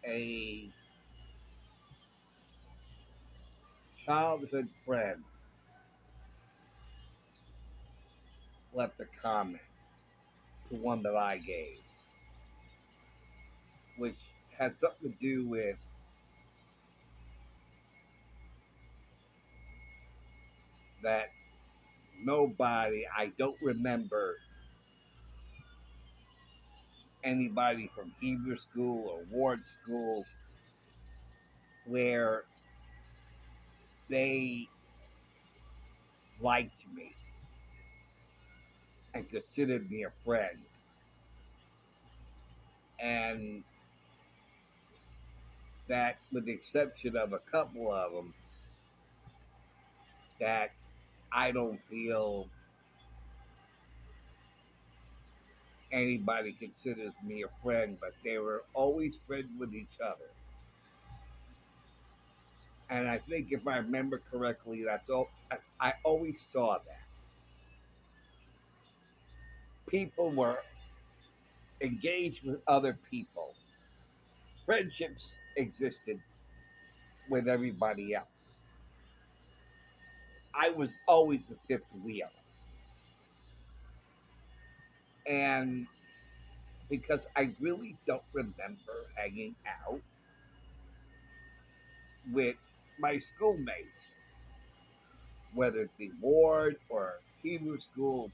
a childhood friend left a comment to one that I gave, which had something to do with that nobody, I don't remember anybody from Hebrew school or Ward school where they liked me and considered me a friend. And that, with the exception of a couple of them, that I don't feel anybody considers me a friend, but they were always friends with each other. And I think if I remember correctly, that's all. I always saw that people were engaged with other people. Friendships existed with everybody else. I was always the fifth wheel. And because I really don't remember hanging out with my schoolmates, whether it be Ward or Hebrew school.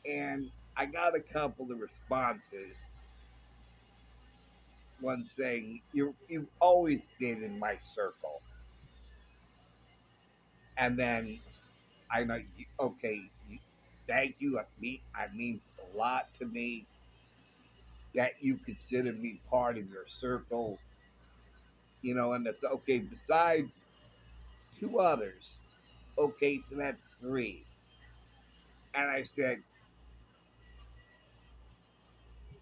And I got a couple of responses. One saying, You've always been in my circle. And then I know, okay, thank you. It means a lot to me that you consider me part of your circle. And it's okay. Besides two others, okay, so that's three. And I said,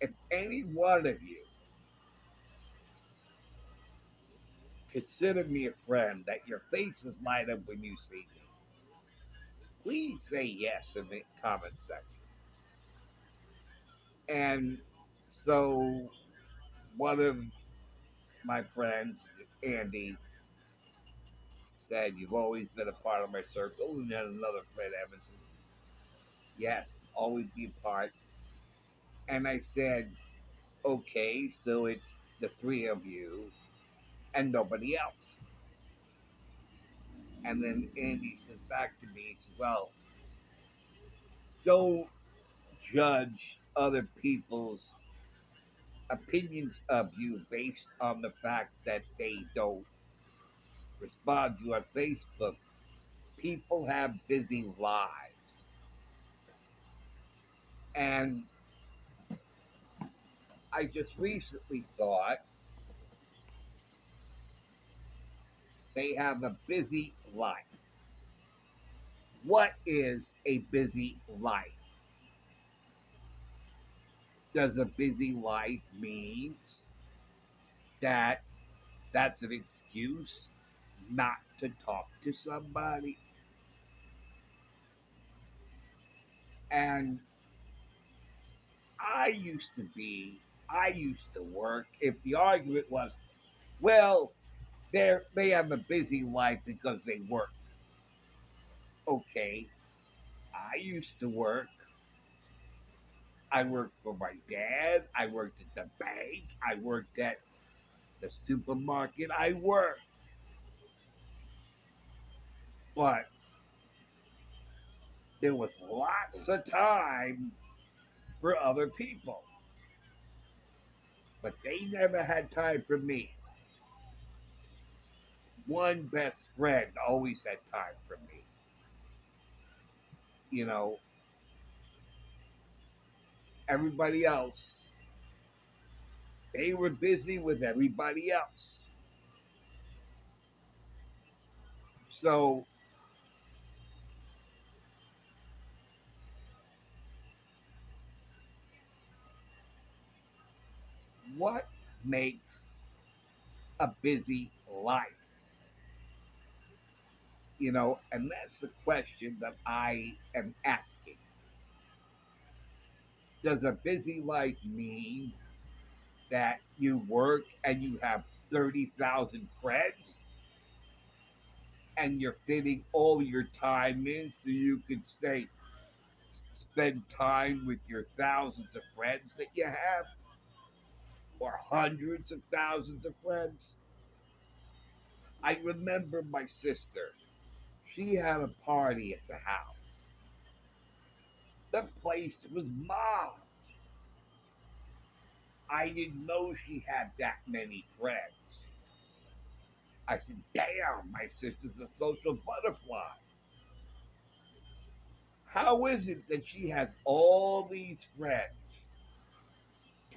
if any one of you consider me a friend, that your faces light up when you see me, please say yes in the comment section. And so one of my friends, Andy, said, You've always been a part of my circle. And then another friend, Evan, said, Yes, always be a part. And I said, Okay, so it's the three of you and nobody else. And then Andy says back to me, he says, Well, don't judge other people's opinions of you based on the fact that they don't respond to you on Facebook. People have busy lives. And I just recently thought they have a busy life. What is a busy life? Does a busy life mean that that's an excuse not to talk to somebody? And I used to work. If the argument was, well, they have a busy life because they work. Okay, I used to work. I worked for my dad. I worked at the bank. I worked at the supermarket. I worked, but there was lots of time for other people. But they never had time for me. One best friend always had time for me. You know, everybody else, they were busy with everybody else. So, what makes a busy life? And that's the question that I am asking. Does a busy life mean that you work and you have 30,000 friends and you're fitting all your time in so you can say spend time with your thousands of friends that you have or hundreds of thousands of friends. I remember my sister. She had a party at the house. The place was mobbed. I didn't know she had that many friends. I said, damn, my sister's a social butterfly. How is it that she has all these friends?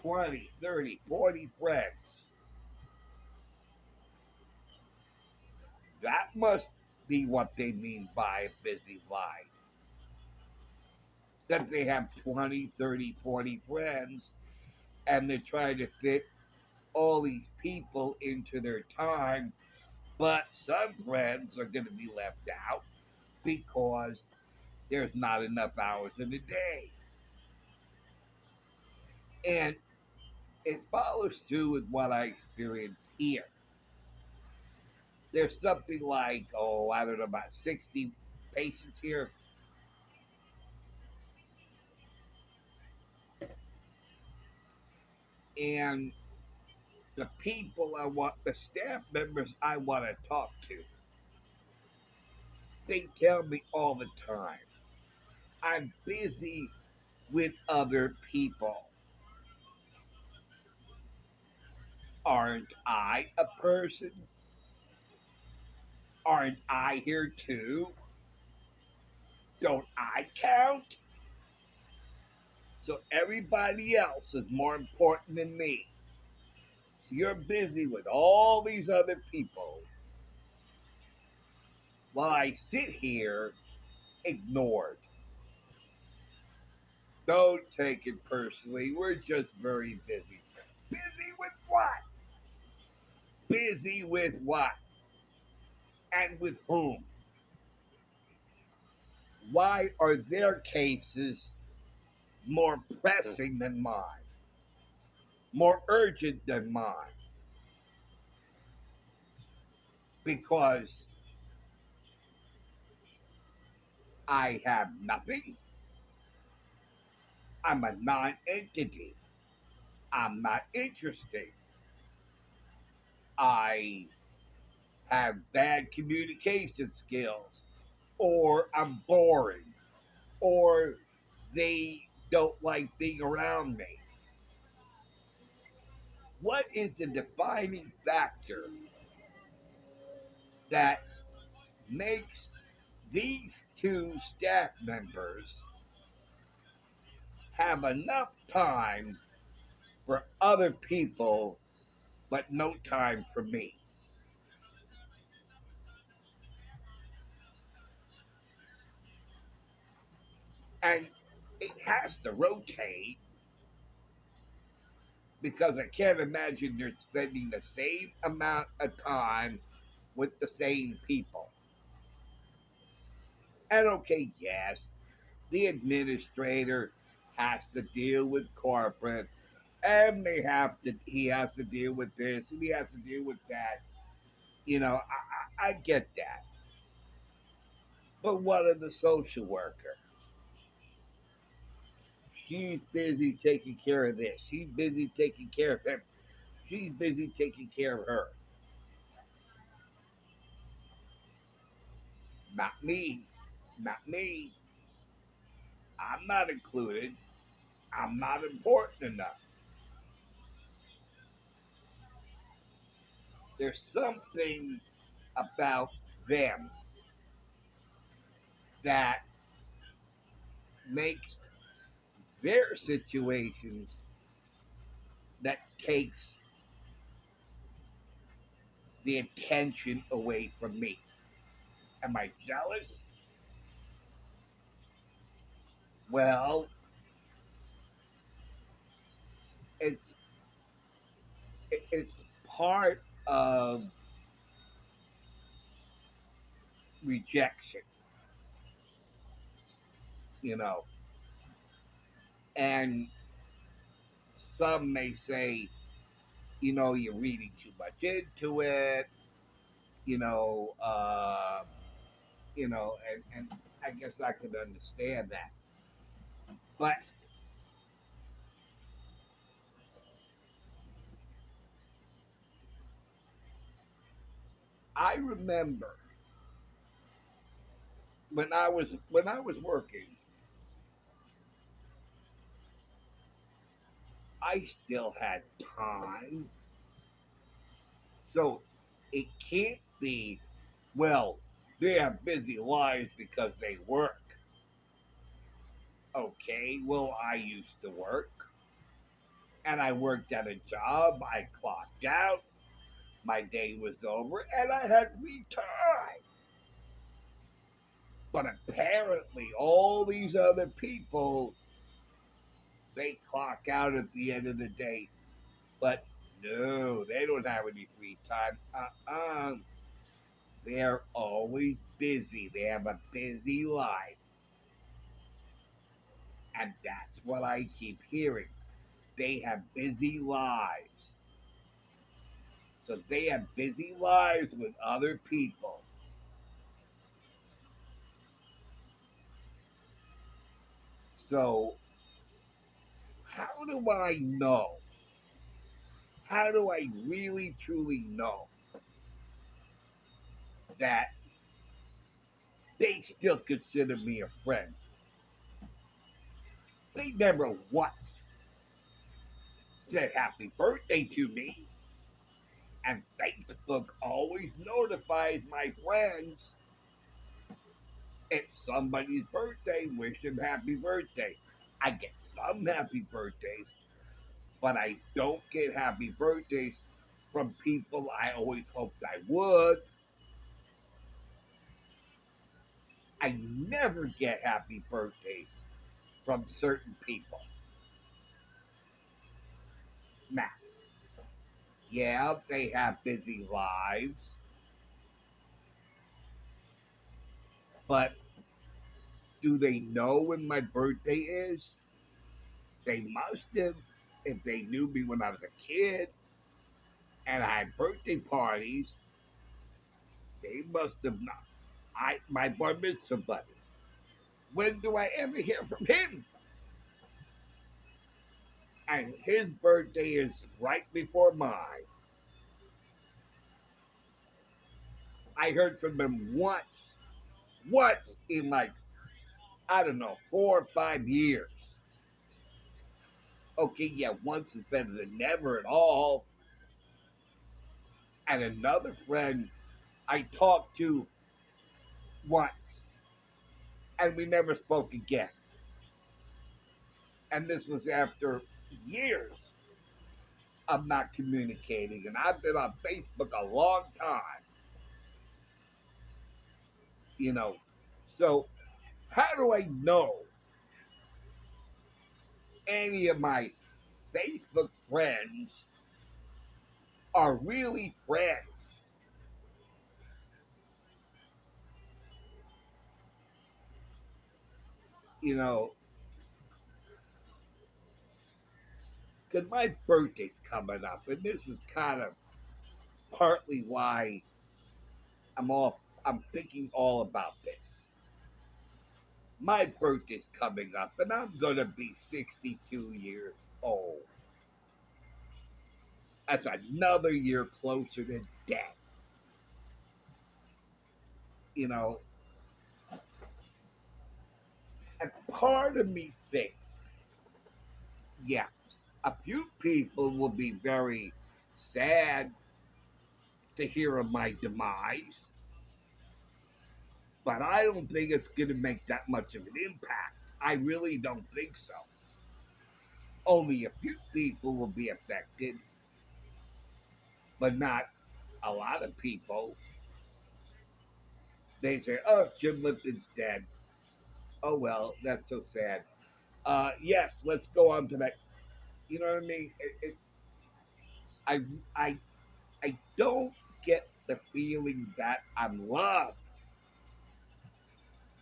20, 30, 40 friends. That must be what they mean by a busy life. That they have 20, 30, 40 friends and they're trying to fit all these people into their time, but some friends are going to be left out because there's not enough hours in the day. And it follows through with what I experience here. There's something like, oh, I don't know, about 60 patients here. And the staff members I want to talk to, they tell me all the time, I'm busy with other people. Aren't I a person? Aren't I here too? Don't I count? So everybody else is more important than me. So you're busy with all these other people while I sit here ignored. Don't take it personally. We're just very busy. Busy with what? Busy with what? And with whom? Why are their cases more pressing than mine? More urgent than mine? Because I have nothing? I'm a non entity. I'm not interesting. I have bad communication skills, or I'm boring, or they don't like being around me. What is the defining factor that makes these two staff members have enough time for other people, but no time for me? And it has to rotate because I can't imagine they're spending the same amount of time with the same people. And okay, yes, the administrator has to deal with corporate, and he has to deal with this and he has to deal with that. I get that. But what of the social worker? She's busy taking care of this. She's busy taking care of him. She's busy taking care of her. Not me. Not me. I'm not included. I'm not important enough. There's something about them that makes their situations that takes the attention away from me. Am I jealous? Well, it's it's part of rejection, you know. And some may say, you're reading too much into it, you know, uh, and I guess I can understand that. But I remember when I was working, I still had time. So it can't be, well, they have busy lives because they work. Okay, well, I used to work and I worked at a job. I clocked out, my day was over, and I had free time. But apparently, all these other people, they clock out at the end of the day. But no, they don't have any free time. They're always busy. They have a busy life. And that's what I keep hearing. They have busy lives. So they have busy lives with other people. So how do I know? How do I really truly know that they still consider me a friend? They never once said happy birthday to me. And Facebook always notifies my friends it's somebody's birthday, wish them happy birthday. I get some happy birthdays, but I don't get happy birthdays from people I always hoped I would. I never get happy birthdays from certain people. Now, yeah, they have busy lives, but do they know when my birthday is? They must have. If they knew me when I was a kid and I had birthday parties, they must have not. My bar mitzvah buddy. When do I ever hear from him? And his birthday is right before mine. I heard from him once in like, I don't know, 4 or 5 years. Okay, yeah, once is better than never at all. And another friend I talked to once, and we never spoke again. And this was after years of not communicating. And I've been on Facebook a long time, you know. So, how do I know any of my Facebook friends are really friends? You know, because my birthday's coming up, and this is kind of partly why I'm thinking all about this. My birthday's coming up, and I'm gonna be 62 years old. That's another year closer to death. You know, and part of me thinks, yeah, a few people will be very sad to hear of my demise, but I don't think it's going to make that much of an impact. I really don't think so. Only a few people will be affected, but not a lot of people. They say, "Oh, Jim Lipton's dead." Oh well, that's so sad. Yes, let's go on to that. You know what I mean? I, I, I don't get the feeling that I'm loved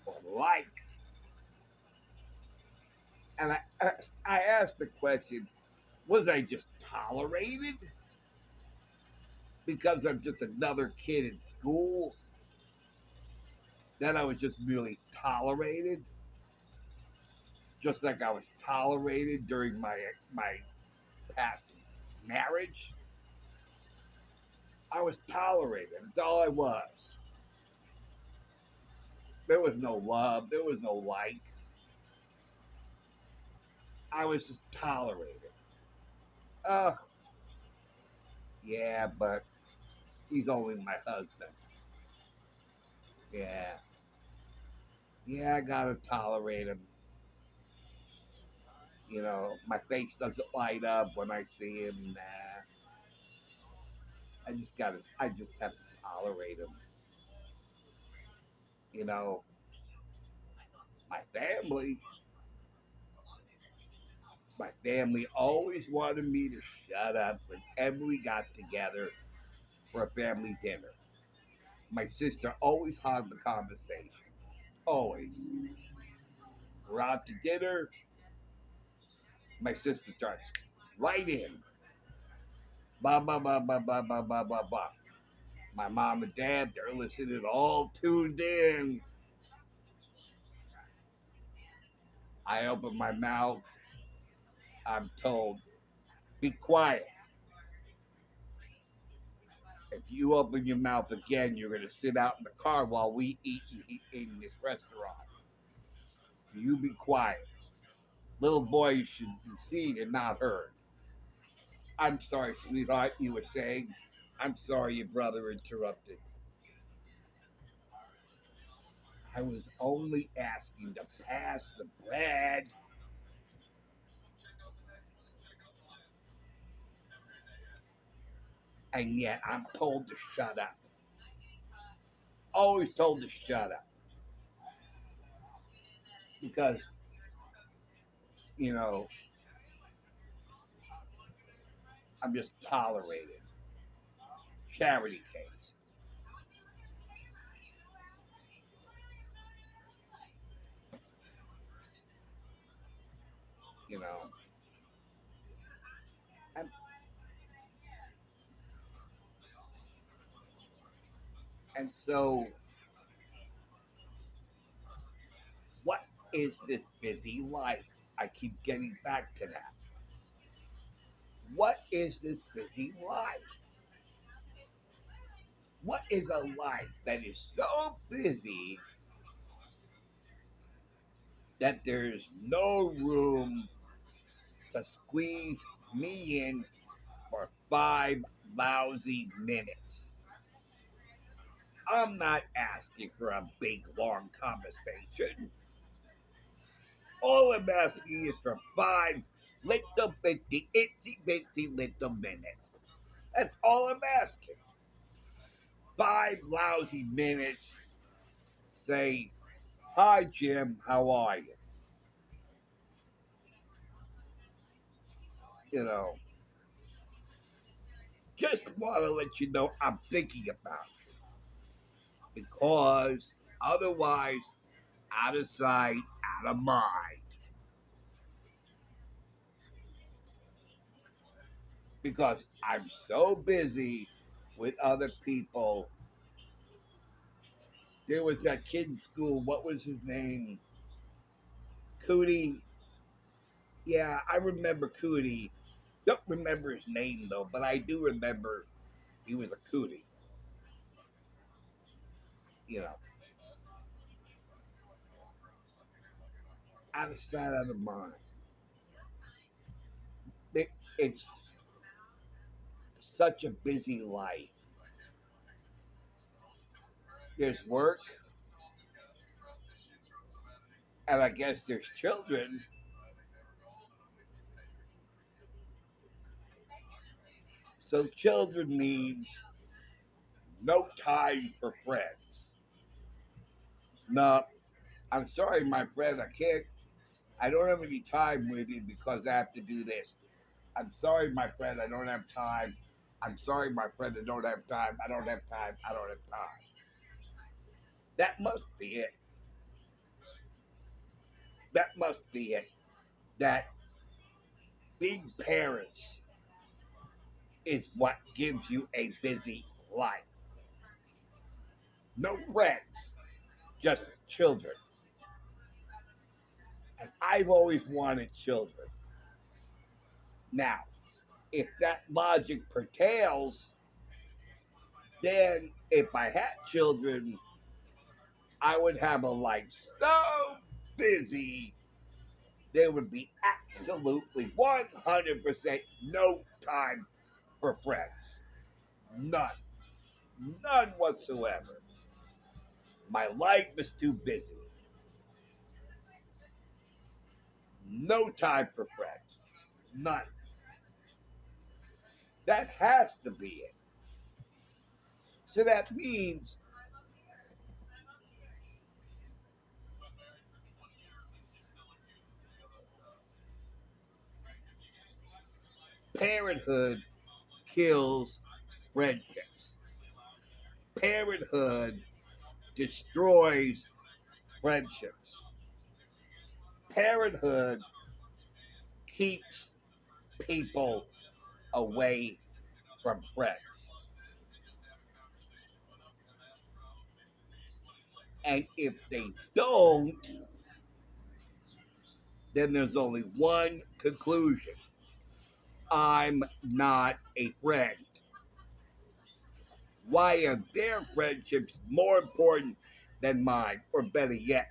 or liked. And I asked the question: was I just tolerated? because I'm just another kid in school, that I was just merely tolerated, just like I was tolerated during my past marriage. I was tolerated. That's all I was. There was no love. There was no like. I was just tolerated. Uh, yeah, but he's only my husband. Yeah. Yeah, I gotta tolerate him. You know, my face doesn't light up when I see him. Nah. I just have to tolerate him. You know, my family, my family always wanted me to shut up whenever we got together for a family dinner. My sister always hogged the conversation. Always. We're out to dinner. My sister starts right in. Blah, blah, blah, blah, blah, blah, blah, blah, blah. My mom and dad, they're listening, all tuned in. I open my mouth. I'm told, be quiet. If you open your mouth again, you're going to sit out in the car while we eat in this restaurant. So you be quiet. Little boys should be seen and not heard. I'm sorry, sweetheart, you were saying. I'm sorry your brother interrupted. I was only asking to pass the bread. And yet I'm told to shut up. Always told to shut up. Because, you know, I'm just tolerated. Charity case. You know. And, and so, what is this busy life? I keep getting back to that. What is this busy life? What is a life that is so busy that there's no room to squeeze me in for 5 lousy minutes? I'm not asking for a big, long conversation. All I'm asking is for 5 little bitty, itsy bitsy little minutes. That's all I'm asking. 5 lousy minutes. Say, hi, Jim, how are you? You know, just want to let you know I'm thinking about you. Because otherwise, out of sight, out of mind. Because I'm so busy with other people. There was that kid in school. What was his name? Cootie. Yeah, I remember Cootie. Don't remember his name though, but I do remember he was a cootie. You know, out of sight, out of mind. It's such a busy life. There's work, and I guess there's children. So children means no time for friends. No, I'm sorry, my friend. I can't. I don't have any time with you because I have to do this. I'm sorry, my friend. I don't have time. I'm sorry, my friend. I don't have time. I don't have time. I don't have time. That must be it. That must be it. That being parents is what gives you a busy life. No friends, just children. And I've always wanted children. Now, if that logic pertains, then if I had children, I would have a life so busy there would be absolutely 100% no time for friends. None. None whatsoever. My life is too busy. No time for friends. None. That has to be it. So that means parenthood kills friendships. Parenthood destroys friendships. Parenthood keeps people away from friends. And if they don't, then there's only one conclusion: I'm not a friend. Why are their friendships more important than mine? Or better yet,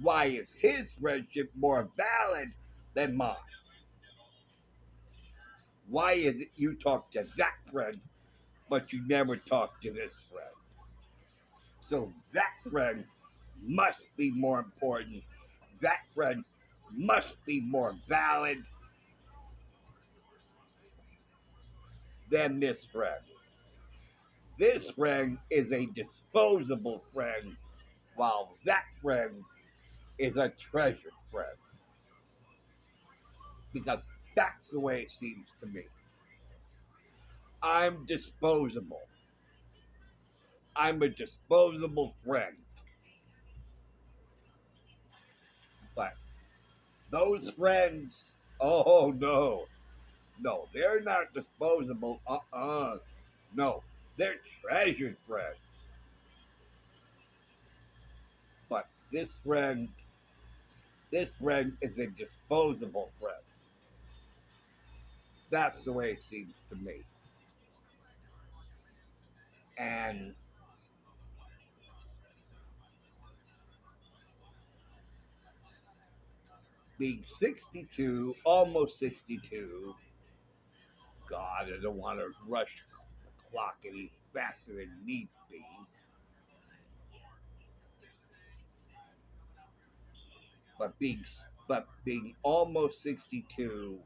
why is his friendship more valid than mine? Why is it you talk to that friend, but you never talk to this friend? So that friend must be more important. That friend must be more valid than this friend. This friend is a disposable friend, while that friend is a treasured friend. Because that's the way it seems to me. I'm disposable. I'm a disposable friend. But those friends, oh no, no, they're not disposable. No, they're treasured friends. But this friend is a disposable friend. That's the way it seems to me. And being 62, almost 62, God, I don't want to rush the clock any faster than it needs to be. But being almost 62,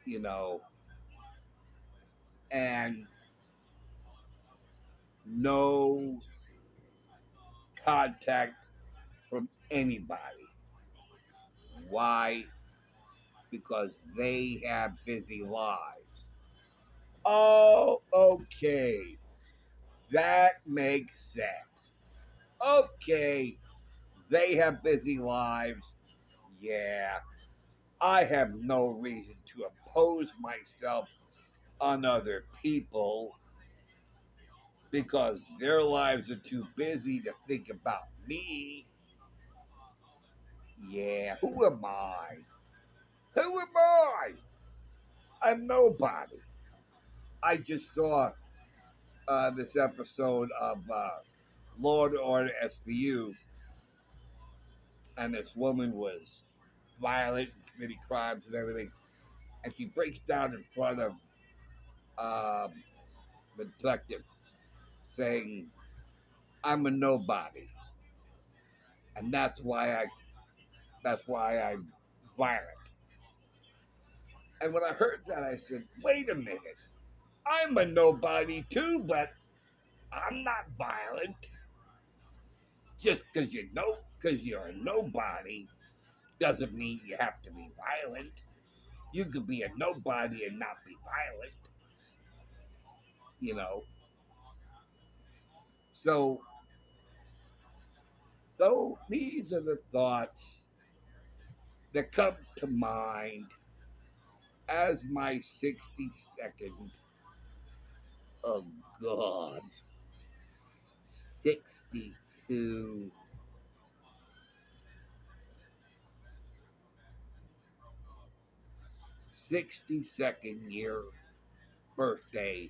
you know, and no contact from anybody. Why? Because they have busy lives. Oh, okay. That makes sense. Okay, they have busy lives. Yeah, I have no reason to impose myself on other people because their lives are too busy to think about me. Yeah, who am I? Who am I? I'm nobody. I just saw this episode of Law and Order SVU, and this woman was violent and committing crimes and everything, and she breaks down in front of um, the detective, saying, "I'm a nobody, and that's why I'm violent." And when I heard that, I said, "Wait a minute, I'm a nobody too, but I'm not violent. Just because you're a nobody doesn't mean you have to be violent. You could be a nobody and not be violent, you know." So, though these are the thoughts that come to mind as my 62nd, oh God, 62, 62nd year birthday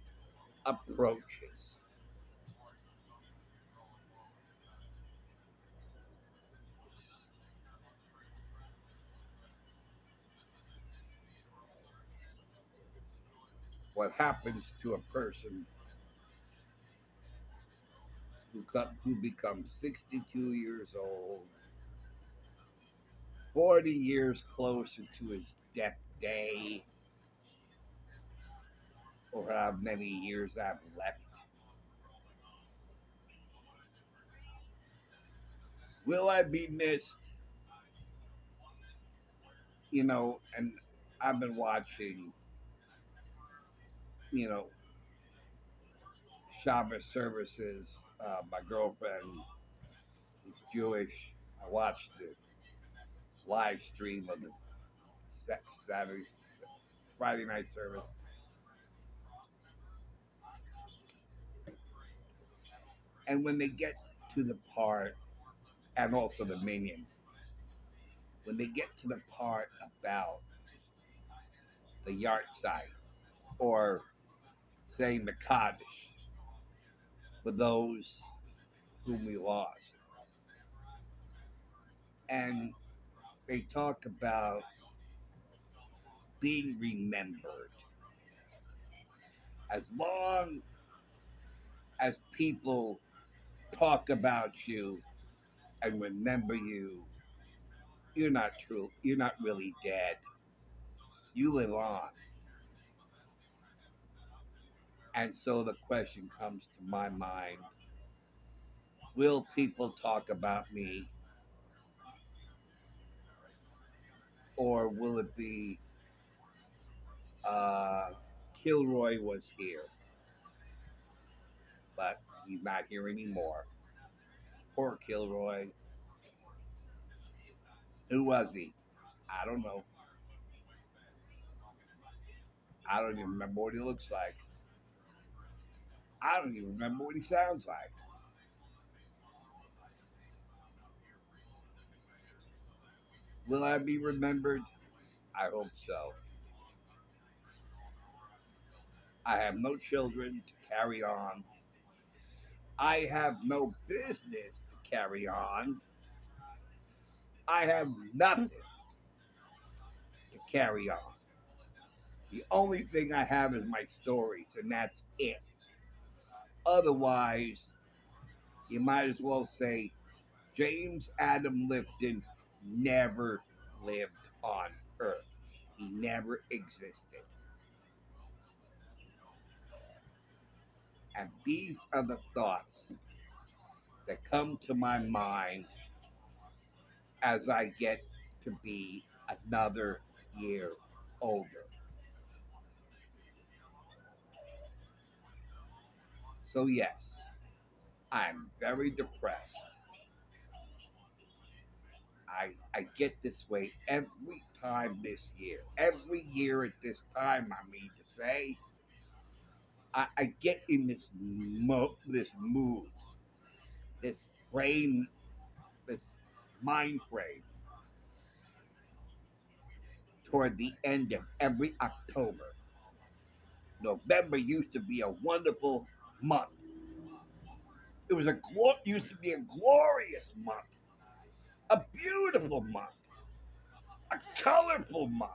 approaches. What happens to a person who becomes 62 years old, 40 years closer to his death day, or how many years I've left? Will I be missed? And I've been watching, you know, Shabbos services. My girlfriend is Jewish. I watched the live stream of the Saturday, Friday night service. And when they get to the part, and also the minions, when they get to the part about the yard site or saying the Kaddish for those whom we lost, and they talk about being remembered. As long as people talk about you and remember you, you're not true. You're not really dead. You live on. And so the question comes to my mind: will people talk about me, or will it be uh, Kilroy was here, but he's not here anymore? Poor Kilroy. Who was he? I don't know. I don't even remember what he looks like. I don't even remember what he sounds like. Will I be remembered? I hope so. I have no children to carry on. I have no business to carry on. I have nothing to carry on. The only thing I have is my stories, and that's it. Otherwise, you might as well say James Adam Lifton never lived on Earth. He never existed. And these are the thoughts that come to my mind as I get to be another year older. So, yes, I'm very depressed. I get this way every time this year. Every year at this time, I mean to say, I get in this mood, this frame, this mind frame toward the end of every October. November used to be a wonderful month. Used to be a glorious month, a beautiful month, a colorful month.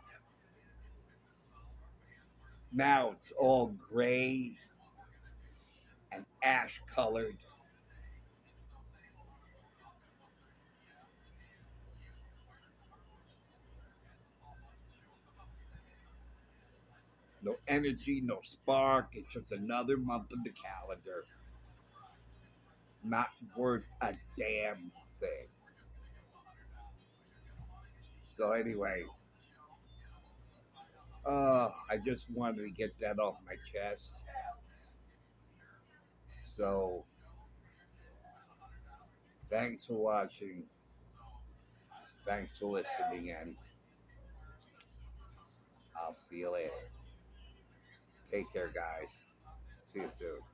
Now it's all gray and ash colored. No energy, no spark. It's just another month of the calendar. Not worth a damn thing. So anyway, I just wanted to get that off my chest. So thanks for watching. Thanks for listening, and I'll see See you later. Take care, guys. See you soon.